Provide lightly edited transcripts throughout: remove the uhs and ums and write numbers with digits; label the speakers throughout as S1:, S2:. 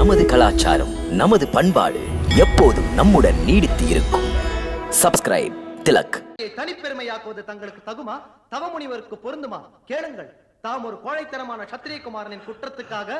S1: நமது கலாச்சாரம், நமது பண்பாடு எப்போதும் நம்முடன் நீடித்து இருக்கும். சப்ஸ்கிரைப் திலக்.
S2: தனிப்பெருமையாக்குவது தங்களுக்கு தகுமா? தவமுனிவருக்கு பொருந்துமா? கேளுங்கள். தாம் ஒரு கோழைத்தனமான சத்திரிய குமாரனின் குற்றத்துக்காக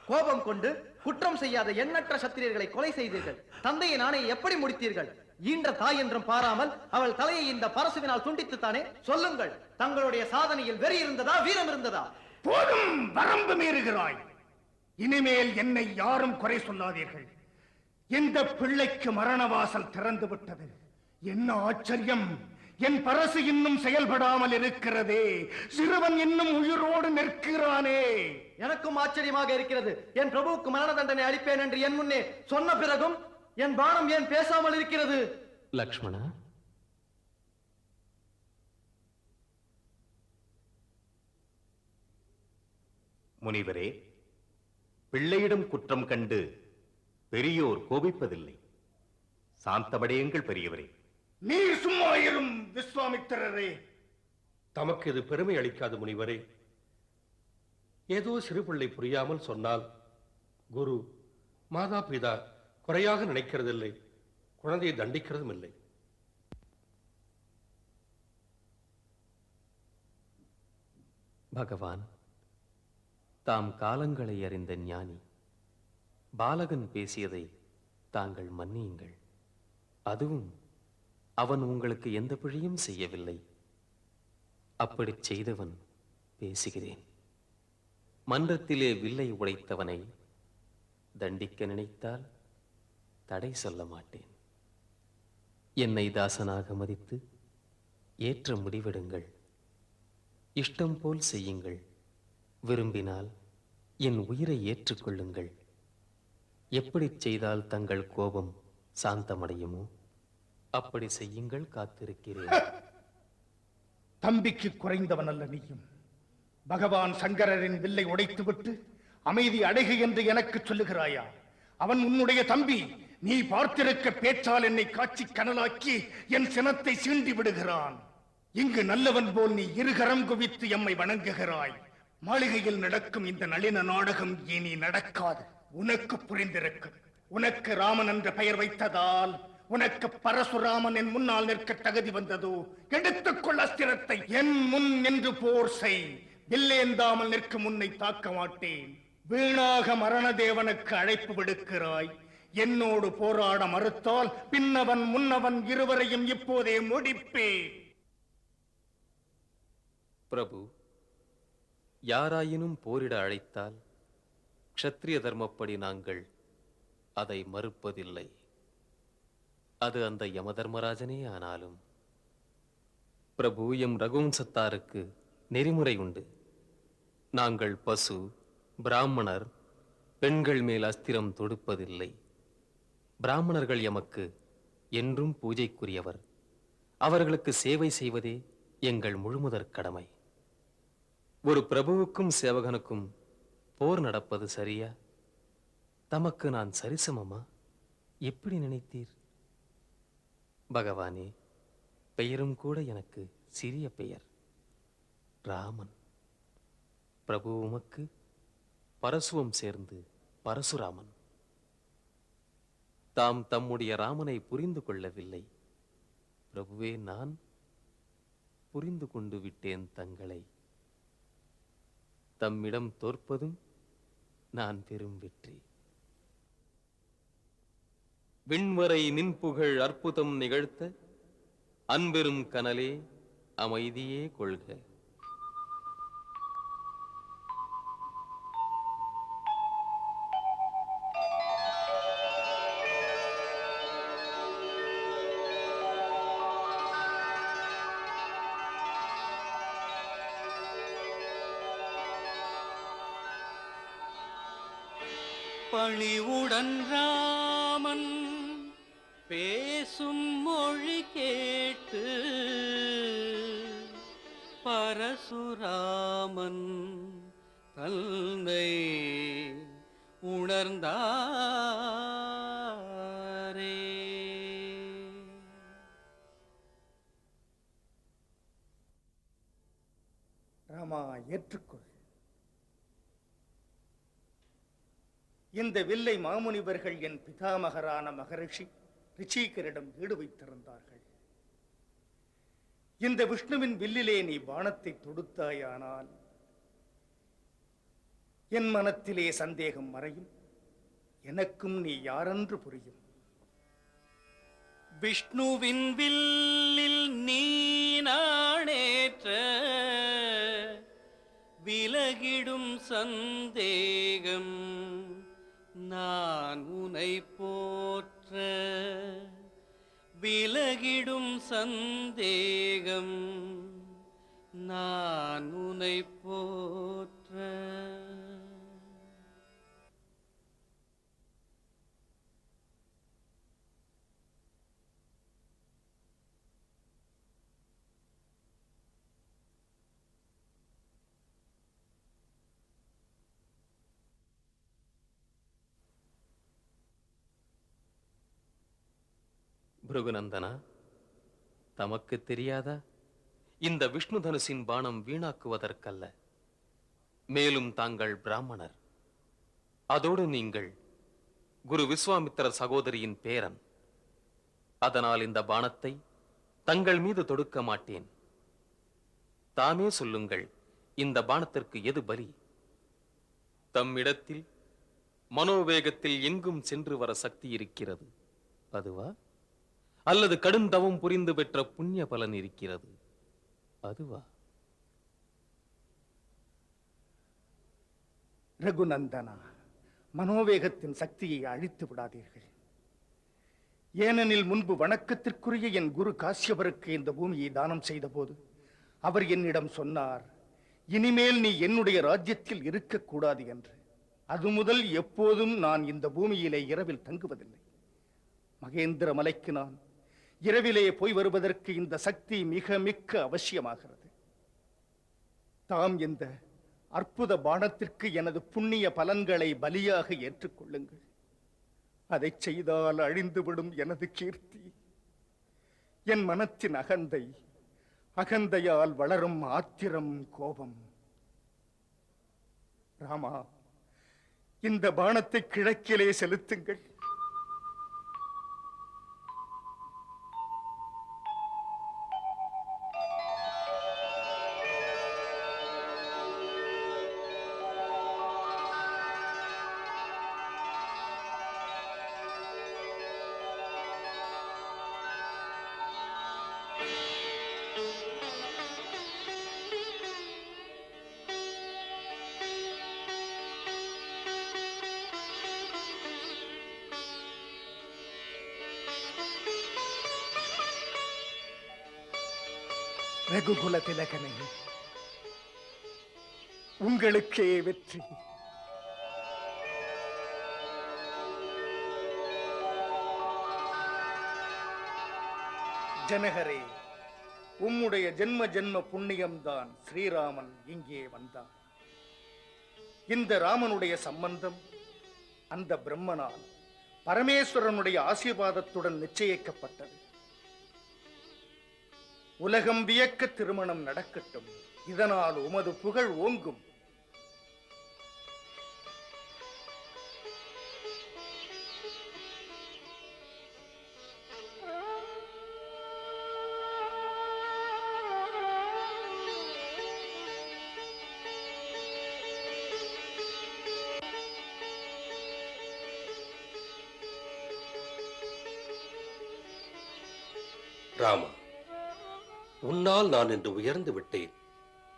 S2: கோபம் கொண்டு குற்றம் செய்யாத எண்ணற்ற சத்திரியர்களை கொலை செய்தீர்கள். தந்தையின் ஆணையை எப்படி முடித்தீர்கள்? ஈன்ற தாய் என்றும் பாராமல் அவள் தலையை இந்த பரசுவினால் துண்டித்துத்தானே? சொல்லுங்கள், தங்களுடைய சாதனையில் வெறி இருந்ததா, வீரம் இருந்ததா?
S3: போதும், வரம்பு மீறுகிறாய். இனிமேல் என்னை யாரும் குறை சொல்லாதீர்கள். எந்த பிள்ளைக்கு மரணவாசல் திறந்து விட்டது? என்ன ஆச்சரியம்! என் பரசு இன்னும் செயல்படாமல் இருக்கிறதே. சிறுவன் இன்னும் உயிரோடு நிற்கிறானே.
S2: எனக்கும் ஆச்சரியமாக இருக்கிறது. என் பிரபுவுக்கு மரண தண்டனை அளிப்பேன் என்று என் முன்னே சொன்ன பிறகும் என் பானம் ஏன் பேசாமல் இருக்கிறது?
S4: லக்ஷ்மணா,
S5: முனிவரே, பிள்ளையிடம் குற்றம் கண்டு பெரியோர் கோபிப்பதில்லை. சாந்தமடையுங்கள் பெரியவரே.
S3: நீர் சும்மா இரும் விஸ்வாமித்திரரே.
S6: தமக்கு இது பெருமை அளிக்காது முனிவரே. ஏதோ சிறு பிள்ளை புரியாமல் சொன்னால் குரு மாதா பிதா குறையாக நினைக்கிறதில்லை, குழந்தையை தண்டிக்கிறதும் இல்லை.
S4: பகவான் தாம் காலங்களை அறிந்த ஞானி. பாலகன் பேசியதை தாங்கள் மன்னியுங்கள். அதுவும் அவன் உங்களுக்கு எந்த பிழையும் செய்யவில்லை. அப்படி செய்தவன் பேசுகிறேன். மன்றத்திலே வில்லை உடைத்தவனை தண்டிக்க நினைத்தால் தடை சொல்ல மாட்டேன். என்னை தாசனாக மதித்து ஏற்ற முடிவெடுங்கள். இஷ்டம் போல் செய்யுங்கள். விரும்பினால் என் உயிரை ஏற்றுக்கொள்ளுங்கள். எப்படி செய்தால் தங்கள் கோபம் சாந்தமடையுமோ அப்படி செய்யுங்கள். காத்திருக்கிறேன்.
S3: தம்பிக்கு குறைந்தவன் அல்ல நீயும். பகவான் சங்கரரின் வில்லை உடைத்துவிட்டு அமைதி அடைகு என்று எனக்கு சொல்லுகிறாயா? அவன் உன்னுடைய தம்பி. நீ பார்த்திருக்க பேச்சால் என்னை காட்சி கனலாக்கி என் சினத்தை சீண்டி விடுகிறான். இங்கு நல்லவன் போல் நீ இருகரம் குவித்து எம்மை வணங்குகிறாய். மாளிகையில் நடக்கும் இந்த நளின நாடகம் இனி நடக்காது. உனக்கு புரிந்திருக்கும். உனக்கு ராமன் என்ற பெயர் வைத்ததால் உனக்கு பரசுராமன் என் முன்னால் நிற்க தகுதி வந்ததோ? எடுத்துக்கொள்ள அஸ்திரத்தை. என் முன் நின்று போர் செய். வில்லேந்தாமல் நிற்கும் முன்னை தாக்க மாட்டேன். வீணாக மரணதேவனுக்கு அழைப்பு விடுக்கிறாய். என்னோடு போராட மறுத்தால் பின்னவன் முன்னவன் இருவரையும் இப்போதே முடிப்பேன்.
S4: பிரபு, யாராயினும் போரிட அழைத்தால் க்ஷத்ரிய தர்மப்படி நாங்கள் அதை மறுப்பதில்லை. அது அந்த யமதர்மராஜனே ஆனாலும். பிரபு, எம் ரகுவம்சத்தாருக்கு நெறிமுறை உண்டு. நாங்கள் பசு, பிராமணர், பெண்கள் மேல் அஸ்திரம் தொடுப்பதில்லை. பிராமணர்கள் எமக்கு என்றும் பூஜைக்குரியவர். அவர்களுக்கு சேவை செய்வதே எங்கள் முழுமுதற் கடமை. ஒரு பிரபுவுக்கும் சேவகனுக்கும் போர் நடப்பது சரியா? தமக்கு நான் சரிசமமா? எப்படி நினைத்தீர்? பகவானே, பெயரும் கூட எனக்கு சிறிய பெயர், ராமன். பிரபு உமக்கு பரசுவம் சேர்ந்து பரசுராமன். தாம் தம்முடைய ராமனை புரிந்து கொள்ளவில்லை. பிரபுவே, நான் புரிந்து கொண்டு விட்டேன் தங்களை. தம்மிடம் தோற்பதும் நான் பெரும் வெற்றி. விண்வரை நின்புகழ் அற்புதம் நிகழ்த்த அன்பெரும் கனலே அமைதியே கொள்க.
S7: பணிவுடன் ராமன் பேசும் மொழி கேட்டு பரசுராமன் தன்னை உணர்ந்தாரே.
S3: ராமா, ஏற்றுக்கொள். இந்த வில்லை மாமுனிவர்கள் என் பிதாமகரான மகரிஷி ரிஷிகரிடம் ஈடு வைத்திருந்தார்கள். இந்த விஷ்ணுவின் வில்லிலே நீ பாணத்தை தொடுத்தாயானால் என் மனத்திலே சந்தேகம் மறையும், எனக்கும் நீ யாரென்று புரியும்.
S7: விஷ்ணுவின் வில்லில் நீ நாணேற்ற விலகிடும் சந்தேகம் நான் உனை போற்ற விலகிடும் சந்தேகம் நான் உனை போற்ற.
S4: பிருகுநந்தனா, தமக்கு தெரியாதா? இந்த விஷ்ணு தனுசின் பானம் வீணாக்குவதற்கல்ல. மேலும் தாங்கள் பிராமணர். அதோடு நீங்கள் குரு விஸ்வாமித்திரர் சகோதரியின் பேரன். அதனால் இந்த பானத்தை தங்கள் மீது தொடுக்க மாட்டேன். தாமே சொல்லுங்கள், இந்த பானத்திற்கு எது பலி? தம்மிடத்தில் மனோவேகத்தில் எங்கும் சென்று வர சக்தி இருக்கிறது, அதுவா? அல்லது கடும் தவம் புரிந்து பெற்ற புண்ணிய பலன் இருக்கிறது, அதுவா?
S3: ரகுநந்தனா, மனோவேகத்தின் சக்தியை அழித்து விடாதீர்கள். ஏனெனில் முன்பு வணக்கத்திற்குரிய என் குரு காசியபருக்கு இந்த பூமியை தானம் செய்த போது அவர் என்னிடம் சொன்னார், இனிமேல் நீ என்னுடைய ராஜ்யத்தில் இருக்கக்கூடாது என்று. அது முதல் எப்போதும் நான் இந்த பூமியிலே இரவில் தங்குவதில்லை. மகேந்திர மலைக்கு நான் இரவிலே போய் வருவதற்கு இந்த சக்தி மிக மிக்க அவசியமாகிறது. தாம் இந்த அற்புத பானத்திற்கு எனது புண்ணிய பலன்களை பலியாக ஏற்றுக்கொள்ளுங்கள். அதை செய்தால் அழிந்துவிடும் எனது கீர்த்தி, என் மனத்தின் அகந்தை, அகந்தையால் வளரும் ஆத்திரம், கோபம். ராமா, இந்த பானத்தை கிழக்கிலே செலுத்துங்கள். ரகுகுல திலகனே, உங்களுக்கே வெற்றி. ஜனகரே, உம்முடைய ஜென்ம ஜென்ம புண்ணியம்தான் ஸ்ரீராமன் இங்கே வந்தார். இந்த ராமனுடைய சம்பந்தம் அந்த பிரம்மனால் பரமேஸ்வரனுடைய ஆசீர்வாதத்துடன் நிச்சயிக்கப்பட்டது. உலகம் வியக்க திருமணம் நடக்கட்டும், இதனால் உமது புகழ் ஓங்கும்.
S6: ராமா, உன்னால் நான் இன்று உயர்ந்து விட்டேன்.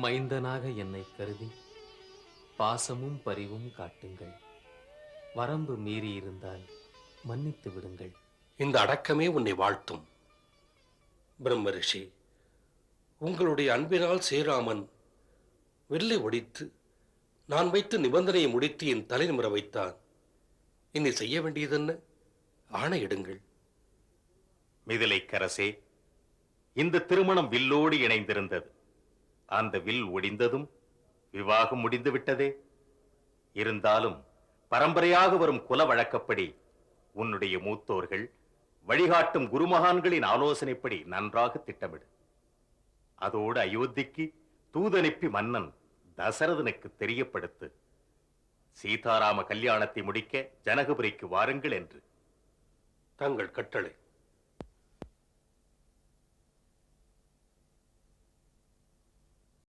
S4: மைந்தனாக என்னை கருதி பாசமும் பரிவும் காட்டுங்கள். வரம்பு மீறி இருந்தால் மன்னித்து விடுங்கள்.
S6: இந்த அடக்கமே உன்னை வாழ்த்தும். பிரம்ம ரிஷி, உங்களுடைய அன்பினால் ஸ்ரீராமன் வில்லை ஒடித்து நான் வைத்து நிபந்தனையை முடித்து என் தலை நிமிர வைத்தான். இனி செய்ய வேண்டியதென்ன? ஆணையிடுங்கள்.
S5: மிதிலைக்கரசே, இந்த திருமணம் வில்லோடு இணைந்திருந்தது. அந்த வில் ஒடிந்ததும் விவாகம் முடிந்து விட்டதே. இருந்தாலும் பரம்பரையாக வரும் குல வழக்கப்படி உன்னுடைய மூத்தோர்கள் வழிகாட்டும் குருமகான்களின் ஆலோசனைப்படி நன்றாக திட்டமிடு. அதோடு அயோத்திக்கு தூதனுப்பி மன்னன் தசரதனுக்கு தெரியப்படுத்து. சீதாராம கல்யாணத்தை முடிக்க ஜனகபுரிக்கு வாருங்கள் என்று.
S6: தங்கள் கட்டளை.